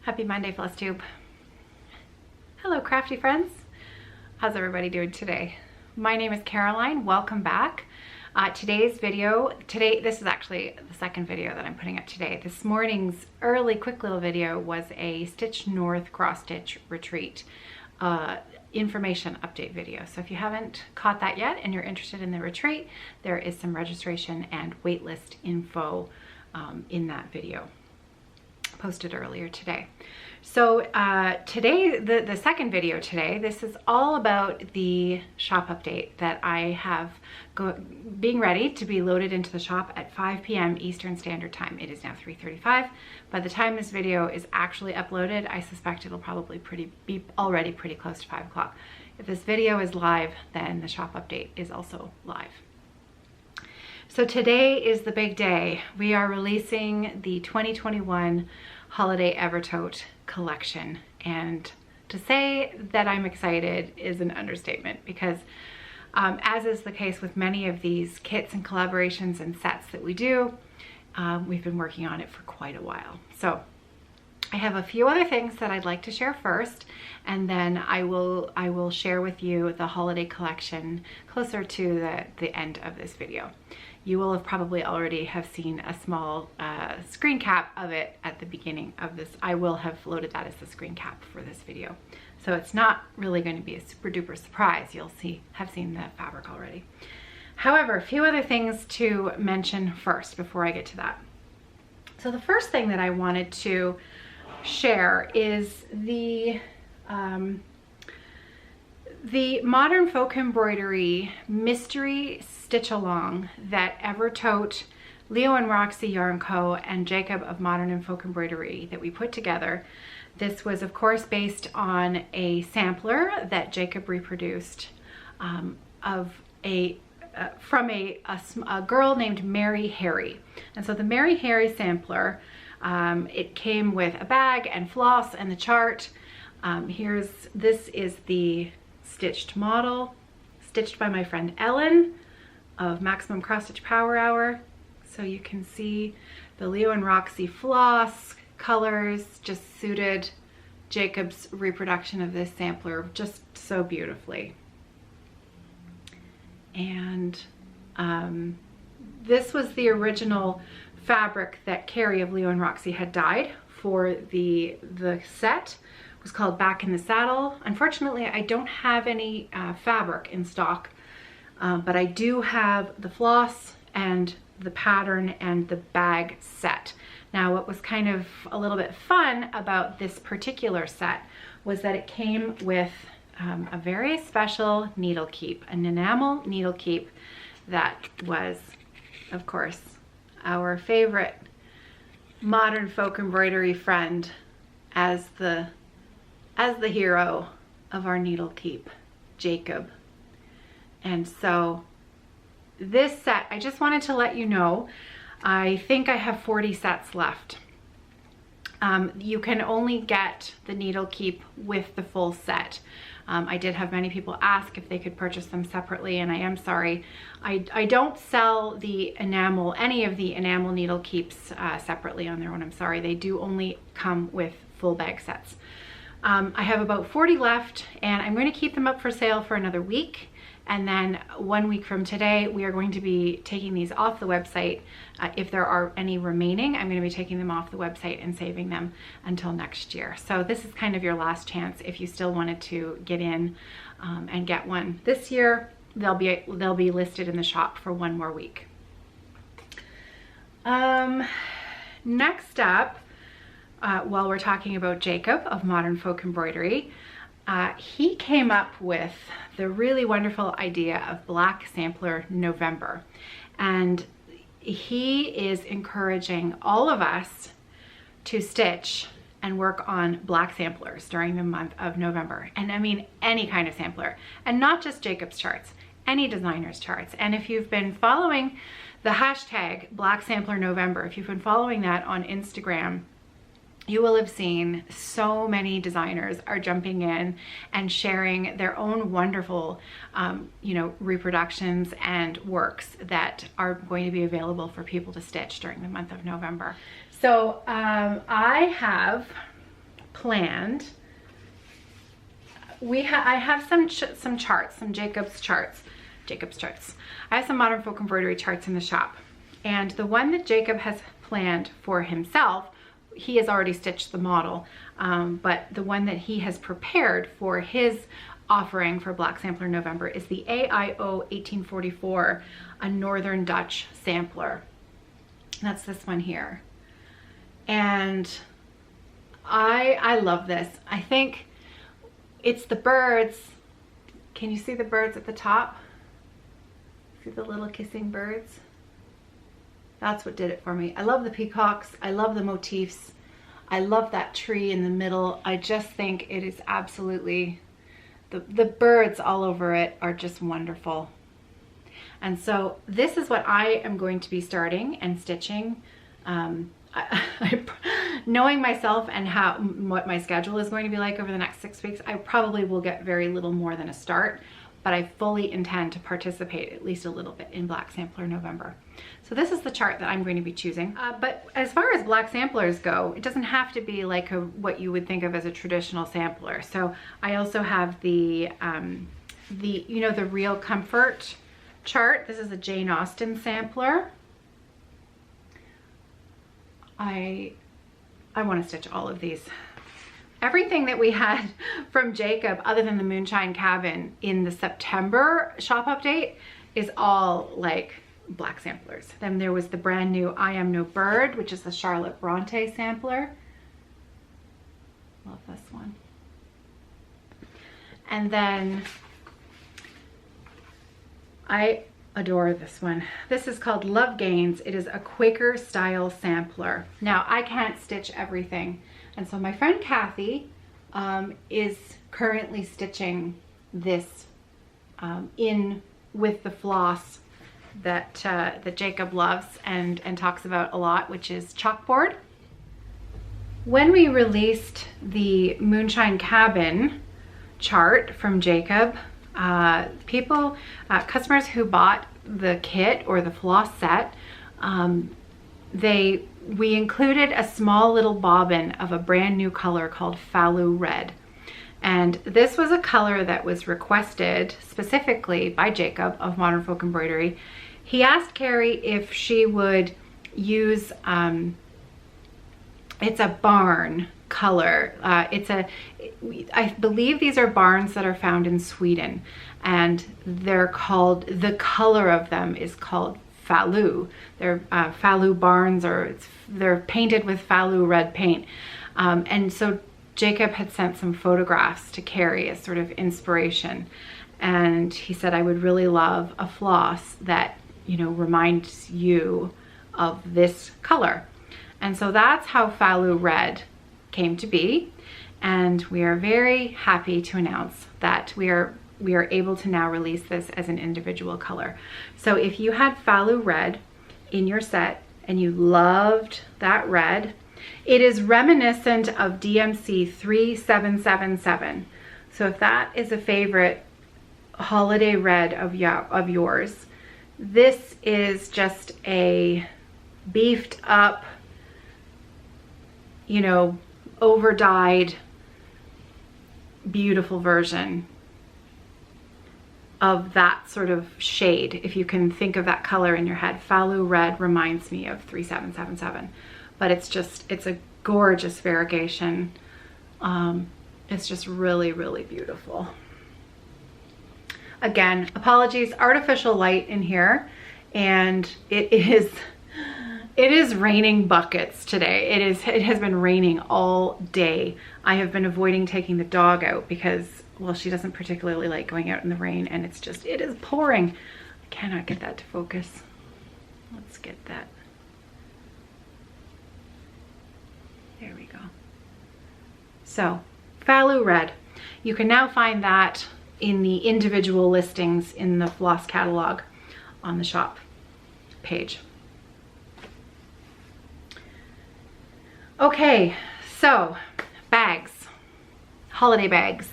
Happy Monday, Floss Tube. Hello, crafty friends. How's everybody doing today? My name is Caroline. Welcome back. Today's video, this is actually the second video that I'm putting up today. This morning's early quick little video was a Stitch North cross stitch retreat information update video. So if you haven't caught that yet and you're interested in the retreat, there is some registration and waitlist info in that video posted earlier today. So today, the second video today, this is all about the shop update that I have being ready to be loaded into the shop at 5 p.m. Eastern Standard Time. It is now 3:35. By the time this video is actually uploaded, I suspect it'll probably be already pretty close to 5 o'clock. If this video is live, then the shop update is also live. So today is the big day. We are releasing the 2021 Holiday Evertote Collection. And to say that I'm excited is an understatement because as is the case with many of these kits and collaborations and sets that we do, we've been working on it for quite a while. So I have a few other things that I'd like to share first, and then I will share with you the holiday collection closer to the end of this video. You will have probably already have seen a small screen cap of it at the beginning of this. I will have loaded that as the screen cap for this video. So it's not really going to be a super duper surprise. You'll have seen the fabric already. However, a few other things to mention first before I get to that. So the first thing that I wanted to share is the Modern Folk Embroidery Mystery Stitch Along that Evertote, Leo&Roxy Yarn Co. and Jacob of Modern and Folk Embroidery that we put together. This was of course based on a sampler that Jacob reproduced from a girl named Mary Harry. And so the Mary Harry sampler, it came with a bag and floss and the chart. This is the stitched model, stitched by my friend Ellen of Maximum Cross Stitch Power Hour. So you can see the Leo&Roxy Floss colors just suited Jacob's reproduction of this sampler just so beautifully. And this was the original fabric that Carrie of Leo&Roxy had dyed for the set. It was called Back in the Saddle. Unfortunately, I don't have any fabric in stock, but I do have the floss and the pattern and the bag set. Now, what was kind of a little bit fun about this particular set was that it came with a very special needle keep, an enamel needle keep that was, of course, our favorite modern folk embroidery friend as the hero of our needle keep, Jacob. And so this set, I just wanted to let you know, I think I have 40 sets left. You can only get the needle keep with the full set. I did have many people ask if they could purchase them separately, and I am sorry. I don't sell the enamel, any of the enamel needle keeps separately on their own. I'm sorry. They do only come with full bag sets. I have about 40 left, and I'm going to keep them up for sale for another week. And then 1 week from today, we are going to be taking these off the website. If there are any remaining, I'm going to be taking them off the website and saving them until next year. So this is kind of your last chance if you still wanted to get in and get one this year. They'll be listed in the shop for 1 more week. Next up, while we're talking about Jacob of Modern Folk Embroidery, he came up with the really wonderful idea of Black Sampler November. And he is encouraging all of us to stitch and work on black samplers during the month of November. And I mean, any kind of sampler, and not just Jacob's charts, any designer's charts. And if you've been following the hashtag Black Sampler November, if you've been following that on Instagram, you will have seen so many designers are jumping in and sharing their own wonderful, reproductions and works that are going to be available for people to stitch during the month of November. So I planned, I have some charts, some Jacob's charts. I have some Modern Folk embroidery charts in the shop, and the one that Jacob has planned for himself, he has already stitched the model, but the one that he has prepared for his offering for Black Sampler November is the AIO 1844, a Northern Dutch sampler. That's this one here. And I love this. I think it's the birds. Can you see the birds at the top? See the little kissing birds? That's what did it for me. I love the peacocks. I love the motifs. I love that tree in the middle. I just think it is absolutely, the birds all over it are just wonderful. And so this is what I am going to be starting and stitching. Knowing myself and what my schedule is going to be like over the next 6 weeks, I probably will get very little more than a start, but I fully intend to participate at least a little bit in Black Sampler November. So this is the chart that I'm going to be choosing. But as far as black samplers go, it doesn't have to be like what you would think of as a traditional sampler. So I also have the Real Comfort chart. This is a Jane Austen sampler. I want to stitch all of these. Everything that we had from Jacob, other than the Moonshine Cabin in the September shop update, is all like black samplers. Then there was the brand new I Am No Bird, which is the Charlotte Bronte sampler. Love this one. And then I adore this one. This is called Love Gains. It is a Quaker style sampler. Now I can't stitch everything, and so my friend Kathy is currently stitching this in with the floss that Jacob loves and talks about a lot, which is chalkboard. When we released the Moonshine Cabin chart from Jacob, customers who bought the kit or the floss set, we included a small little bobbin of a brand new color called Fallow Red. And this was a color that was requested specifically by Jacob of Modern Folk Embroidery. He asked Carrie if she would use, it's a barn color. I believe these are barns that are found in Sweden, and they're called, the color of them is called Fallow. They're Fallow barns, or they're painted with Fallow red paint. And so Jacob had sent some photographs to Carrie as sort of inspiration. And he said, I would really love a floss that, you know, reminds you of this color. And so that's how Fallow Red came to be. And we are very happy to announce that we are able to now release this as an individual color. So if you had Fallow Red in your set and you loved that red, it is reminiscent of DMC 3777. So if that is a favorite holiday red of yours, this is just a beefed up, you know, over dyed, beautiful version of that sort of shade. If you can think of that color in your head, Fallow Red reminds me of 3777, but it's a gorgeous variegation. It's just really, really beautiful. Again, apologies, artificial light in here, and it is raining buckets today. It has been raining all day. I have been avoiding taking the dog out because, well, she doesn't particularly like going out in the rain, and it is pouring. I cannot get that to focus. Let's get that. There we go. So, Fallow Red. You can now find that in the individual listings in the Floss catalog on the shop page. Okay, so bags, holiday bags.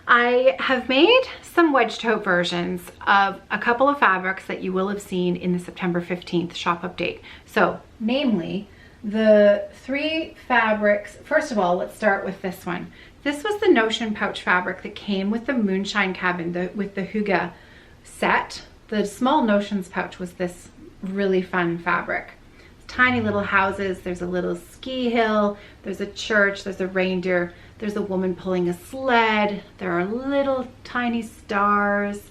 I have made some wedge tote versions of a couple of fabrics that you will have seen in the September 15th shop update. So namely The 3 fabrics, first of all, let's start with this one. This was the Notion pouch fabric that came with the Moonshine Cabin, with the Hygge set. The small Notions pouch was this really fun fabric. Tiny little houses, there's a little ski hill, there's a church, there's a reindeer, there's a woman pulling a sled, there are little tiny stars,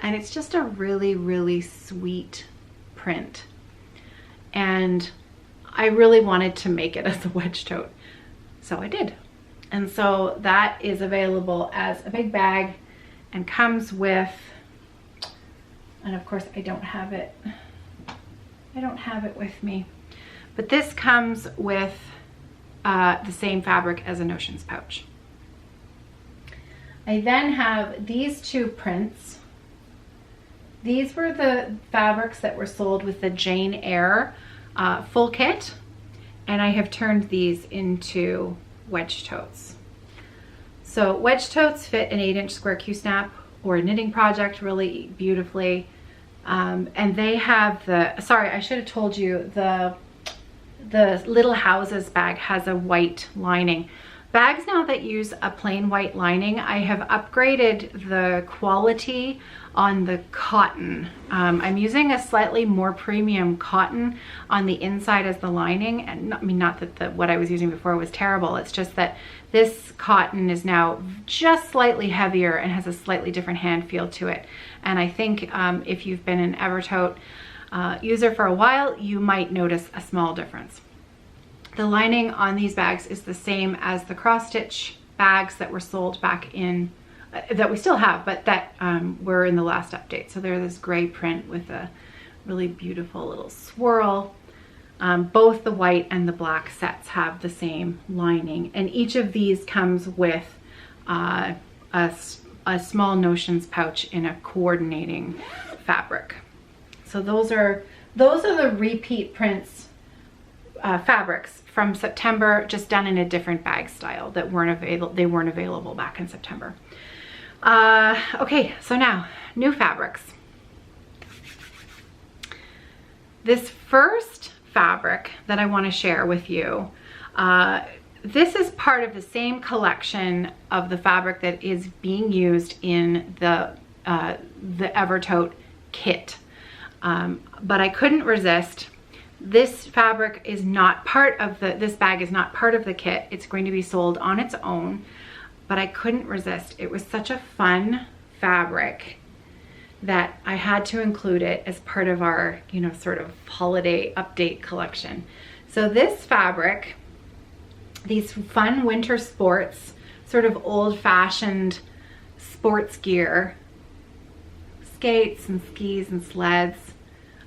and it's just a really, really sweet print. And I really wanted to make it as a wedge tote, so I did. And so that is available as a big bag and comes with, and of course I don't have it with me, but this comes with the same fabric as a Notions pouch. I then have these 2 prints. These were the fabrics that were sold with the Jane Eyre full kit, and I have turned these into wedge totes. So wedge totes fit an 8-inch square Q-snap or a knitting project really beautifully. And they have the, sorry, I should have told you, the Little Houses bag has a white lining. Bags now that use a plain white lining, I have upgraded the quality on the cotton. I'm using a slightly more premium cotton on the inside as the lining, and I mean, not that what I was using before was terrible, it's just that this cotton is now just slightly heavier and has a slightly different hand feel to it. And I think if you've been an Evertote user for a while, you might notice a small difference. The lining on these bags is the same as the cross stitch bags that were sold back in, that we still have, but that were in the last update. So they're this gray print with a really beautiful little swirl. Both the white and the black sets have the same lining, and each of these comes with a small Notions pouch in a coordinating fabric. So those are the repeat prints fabrics from September, just done in a different bag style that weren't available back in September. Okay, so now new fabrics. This first fabric that I want to share with you, this is part of the same collection of the fabric that is being used in the Evertote kit, but I couldn't resist. This fabric is not part of this bag is not part of the kit. It's going to be sold on its own, but I couldn't resist. It was such a fun fabric that I had to include it as part of our, you know, sort of holiday update collection. So this fabric, these fun winter sports, sort of old-fashioned sports gear, skates and skis and sleds.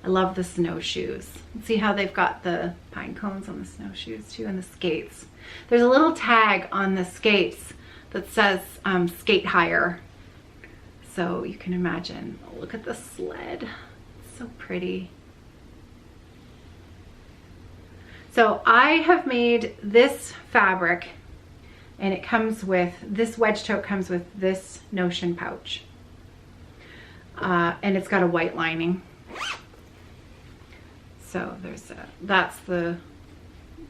I love the snowshoes. See how they've got the pine cones on the snowshoes too, and the skates. There's a little tag on the skates that says skate hire. So you can imagine, oh, look at the sled. It's so pretty. So I have made this fabric, and it comes with, this wedge tote comes with this Notion pouch. And it's got a white lining. So that's the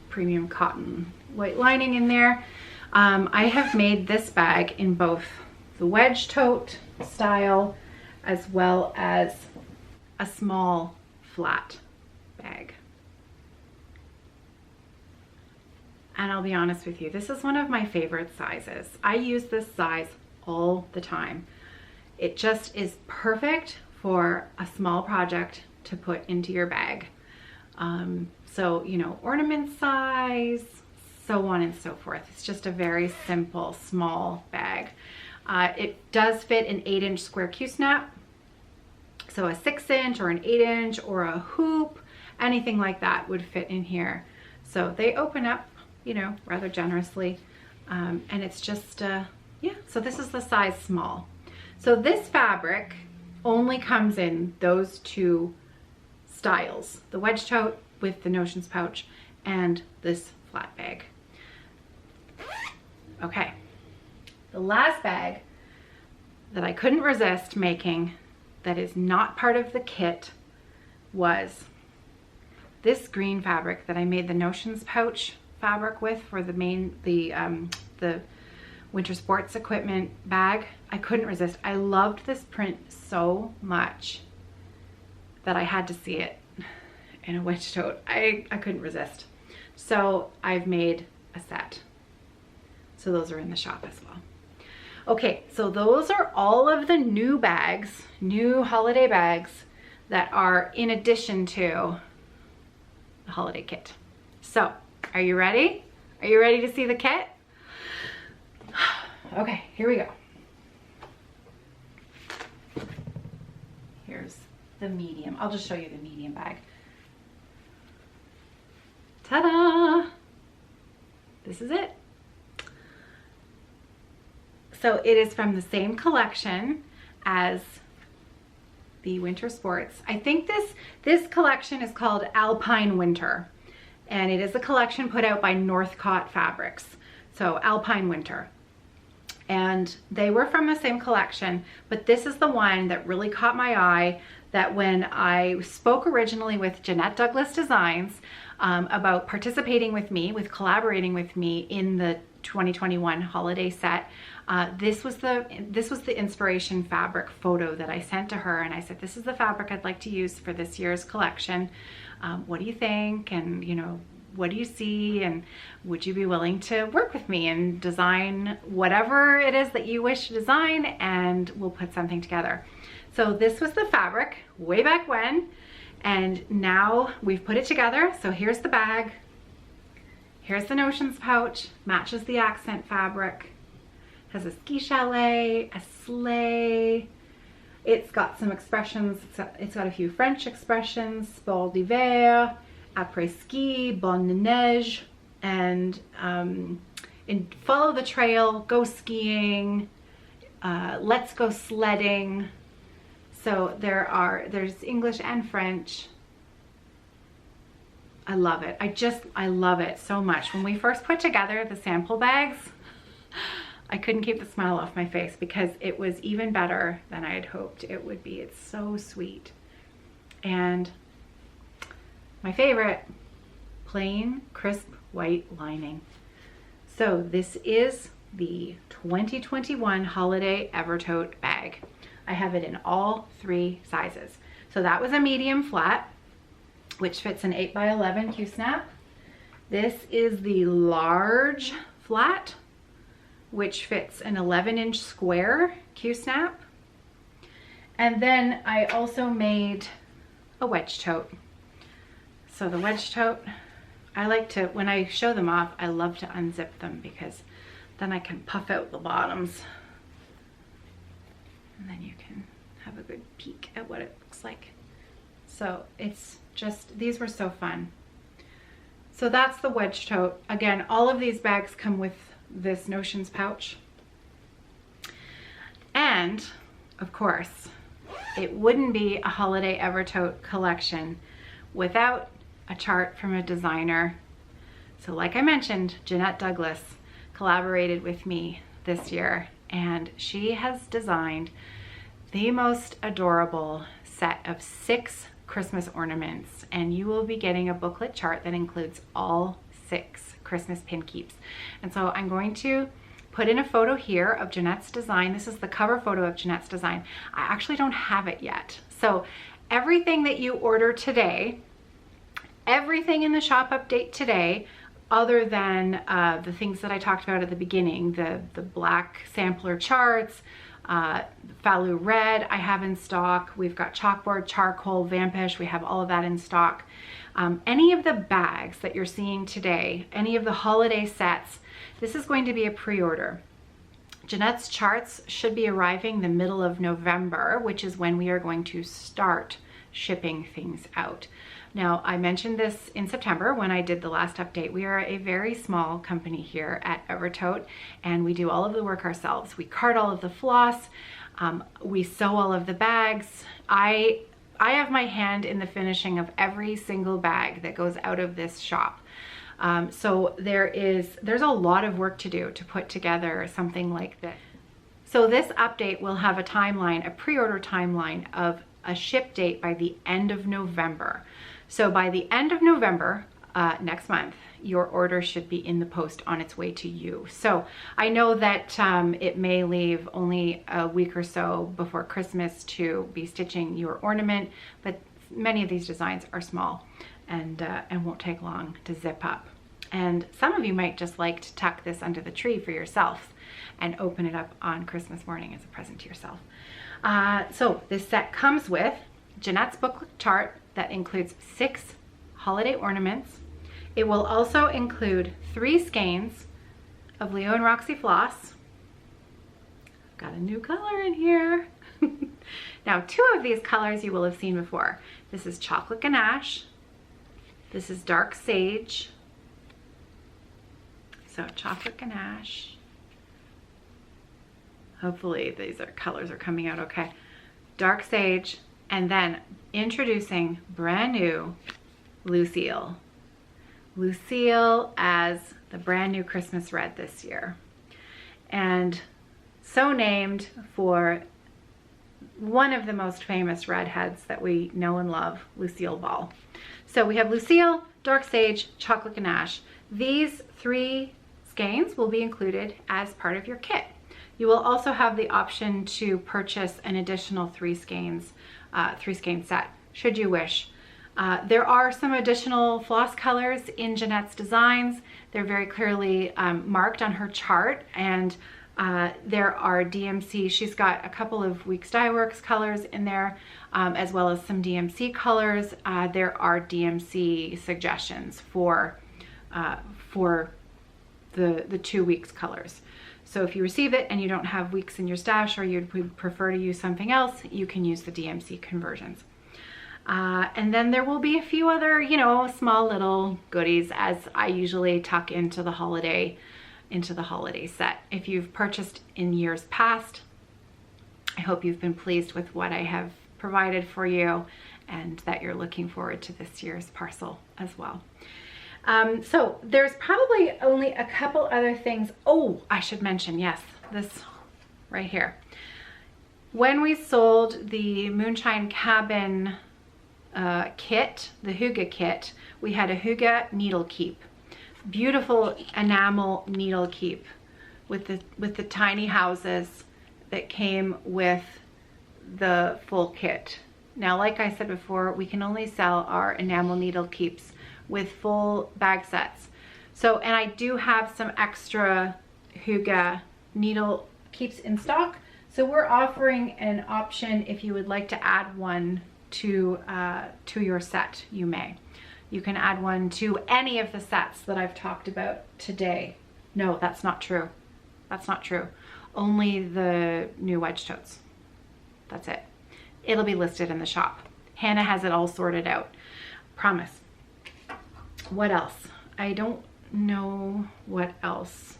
premium cotton white lining in there. I have made this bag in both the wedge tote style as well as a small flat bag. And I'll be honest with you, this is one of my favorite sizes. I use this size all the time. It just is perfect for a small project to put into your bag. So, you know, ornament size, so on and so forth. It's just a very simple, small bag. It does fit an 8-inch square Q-snap. So a 6-inch or an 8-inch or a hoop, anything like that would fit in here. So they open up, you know, rather generously. And it's just, yeah, so this is the size small. So this fabric only comes in those 2 styles, the wedge tote with the Notions pouch and this flat bag. Okay, the last bag that I couldn't resist making that is not part of the kit was this green fabric that I made the Notions pouch fabric with for the winter sports equipment bag. I couldn't resist. I loved this print so much that I had to see it in a wedge tote. I couldn't resist. So I've made a set. So those are in the shop as well. Okay, so those are all of the new bags, new holiday bags that are in addition to the holiday kit. So, are you ready? Are you ready to see the kit? Okay, here we go. Here's the medium. I'll just show you the medium bag. Ta-da! This is it. So it is from the same collection as the winter sports. I think this collection is called Alpine Winter, and it is a collection put out by Northcott Fabrics. So Alpine Winter. And they were from the same collection, but this is the one that really caught my eye, that when I spoke originally with Jeannette Douglas Designs about participating with me, with collaborating with me in the 2021 holiday set, this was the inspiration fabric photo that I sent to her, and I said, this is the fabric I'd like to use for this year's collection. What do you think? And you know, what do you see? And would you be willing to work with me and design whatever it is that you wish to design, and we'll put something together. So this was the fabric way back when, and now we've put it together. So here's the bag. Here's the Notions pouch, matches the accent fabric. Has a ski chalet, a sleigh. It's got some expressions. It's got a few French expressions: bal d'hiver, après ski, bonne neige, and follow the trail, go skiing, let's go sledding. So there's English and French. I love it. I love it so much. When we first put together the sample bags, I couldn't keep the smile off my face because it was even better than I had hoped it would be. It's so sweet. And my favorite, plain, crisp, white lining. So this is the 2021 holiday Evertote bag. I have it in all 3 sizes. So that was a medium flat, which fits an 8x11 Q-snap. This is the large flat, which fits an 11-inch square Q-snap. And then I also made a wedge tote. So the wedge tote, I like to, when I show them off, I love to unzip them because then I can puff out the bottoms. And then you can have a good peek at what it looks like. So it's just, these were so fun. So that's the wedge tote. Again, all of these bags come with this Notions pouch. And of course, it wouldn't be a holiday Evertote collection without a chart from a designer. So like I mentioned, Jeannette Douglas collaborated with me this year, and she has designed the most adorable set of 6 Christmas ornaments, and you will be getting a booklet chart that includes all 6 Christmas pin keeps. And so I'm going to put in a photo here of Jeannette's design. This is the cover photo of Jeannette's design. I actually don't have it yet. So everything that you order today, everything in the shop update today, other than the things that I talked about at the beginning, the black sampler charts, Falou red I have in stock. We've got chalkboard, charcoal, vampish. We have all of that in stock. Any of the bags that you're seeing today, any of the holiday sets, this is going to be a pre-order. Jeannette's charts should be arriving the middle of November, which is when we are going to start shipping things out. Now, I mentioned this in September when I did the last update. We are a very small company here at Evertote, and we do all of the work ourselves. We card all of the floss, we sew all of the bags. I have my hand in the finishing of every single bag that goes out of this shop. So there's a lot of work to do to put together something like this. So this update will have a timeline, a pre-order timeline of a ship date by the end of November. So by the end of November, next month, your order should be in the post on its way to you. So I know that it may leave only a week or so before Christmas to be stitching your ornament, but many of these designs are small and won't take long to zip up. And some of you might just like to tuck this under the tree for yourself and open it up on Christmas morning as a present to yourself. So this set comes with Jeannette's booklet chart that includes 6 holiday ornaments. It will also include 3 skeins of Leo&Roxy Floss. Got a new color in here. Now, 2 of these colors you will have seen before. This is Chocolate Ganache. This is Dark Sage. So Chocolate Ganache. Hopefully these colors are coming out okay. Dark Sage, and then introducing brand new Lucille. Lucille as the brand new Christmas red this year. And so named for one of the most famous redheads that we know and love, Lucille Ball. So we have Lucille, Dark Sage, Chocolate Ganache. These 3 skeins will be included as part of your kit. You will also have the option to purchase an additional 3 skeins, 3-skein set, should you wish. There are some additional floss colors in Jeannette's designs. They're very clearly marked on her chart, and there are DMC. She's got a couple of Weeks Dye Works colors in there, as well as some DMC colors. There are DMC suggestions for the 2 Weeks colors. So if you receive it and you don't have Weeks in your stash, or you'd prefer to use something else, you can use the DMC conversions. And then there will be a few other, you know, small little goodies as I usually tuck into the holiday set. If you've purchased in years past, I hope you've been pleased with what I have provided for you and that you're looking forward to this year's parcel as well. So there's probably only a couple other things. Oh, I should mention, yes, this right here. When we sold the Moonshine Cabin kit, the Hygge kit, we had a Hygge needle keep. Beautiful enamel needle keep with the tiny houses that came with the full kit. Now, like I said before, we can only sell our enamel needle keeps with full bag sets. So, and I do have some extra Hygge needle keeps in stock. So we're offering an option if you would like to add one to your set, you may. You can add one to any of the sets that I've talked about today. No, that's not true. That's not true. Only the new wedge totes. That's it. It'll be listed in the shop. Hannah has it all sorted out. Promise. What else? I don't know what else.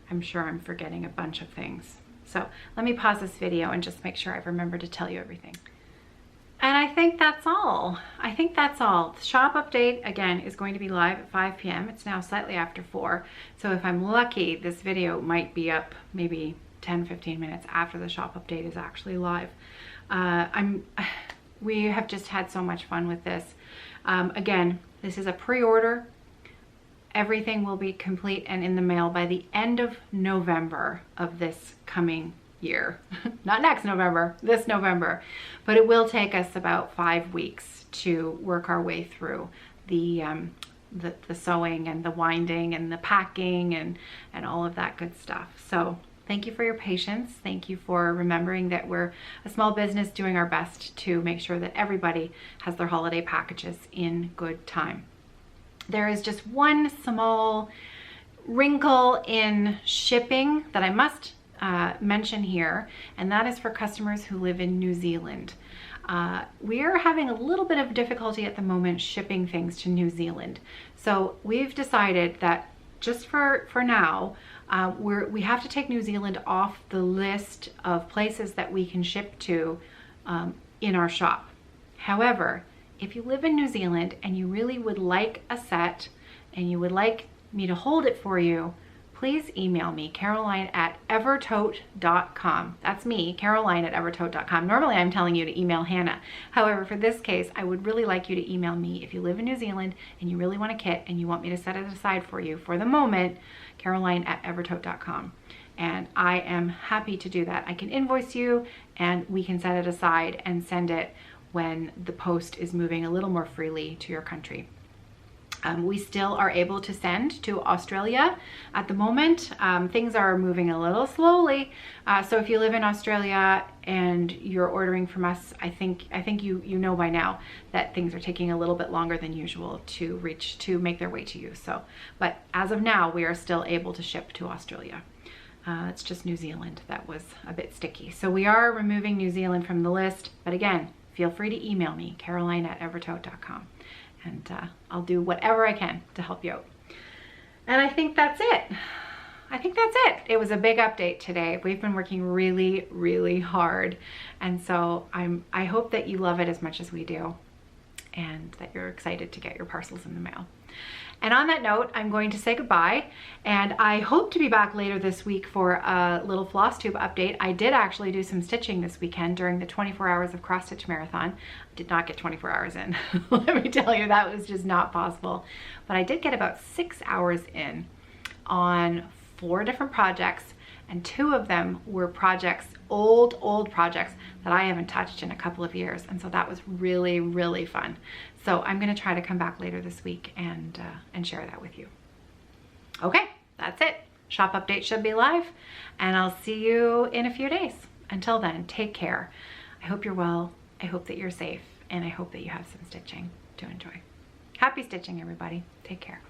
I'm sure I'm forgetting a bunch of things. So let me pause this video and just make sure I remember to tell you everything. And I think that's all. I think that's all. The shop update, again, is going to be live at 5 p.m. It's now slightly after 4. So if I'm lucky, this video might be up maybe 10-15 minutes after the shop update is actually live. We have just had so much fun with this. Again, this is a pre-order. Everything will be complete and in the mail by the end of November of this coming year. Not next November, this November. But it will take us about 5 weeks to work our way through the sewing and the winding and the packing and all of that good stuff. So thank you for your patience. Thank you for remembering that we're a small business doing our best to make sure that everybody has their holiday packages in good time. There is just one small wrinkle in shipping that I must mention here, and that is for customers who live in New Zealand. We are having a little bit of difficulty at the moment shipping things to New Zealand. So we've decided that just for now, we have to take New Zealand off the list of places that we can ship to in our shop. However, if you live in New Zealand and you really would like a set and you would like me to hold it for you, please email me, Caroline@evertote.com. That's me, Caroline@evertote.com. Normally I'm telling you to email Hannah. However, for this case, I would really like you to email me if you live in New Zealand and you really want a kit and you want me to set it aside for you for the moment, Caroline@evertote.com. And I am happy to do that. I can invoice you and we can set it aside and send it when the post is moving a little more freely to your country. We still are able to send to Australia at the moment. Things are moving a little slowly. So if you live in Australia and you're ordering from us, I think you know by now that things are taking a little bit longer than usual to make their way to you. So, but as of now, we are still able to ship to Australia. It's just New Zealand that was a bit sticky. So we are removing New Zealand from the list, but again, feel free to email me, Caroline@evertote.com. And I'll do whatever I can to help you out. And I think that's it. It was a big update today. We've been working really, really hard. And so I hope that you love it as much as we do and that you're excited to get your parcels in the mail. And on that note, I'm going to say goodbye, and I hope to be back later this week for a little floss tube update. I did actually do some stitching this weekend during the 24 hours of cross stitch marathon. I did not get 24 hours in. Let me tell you, that was just not possible. But I did get about 6 hours in on 4 different projects, and 2 of them were projects, old projects that I haven't touched in a couple of years. And so that was really, really fun. So I'm gonna try to come back later this week and share that with you. Okay, that's it. Shop update should be live, and I'll see you in a few days. Until then, take care. I hope you're well, I hope that you're safe, and I hope that you have some stitching to enjoy. Happy stitching, everybody. Take care.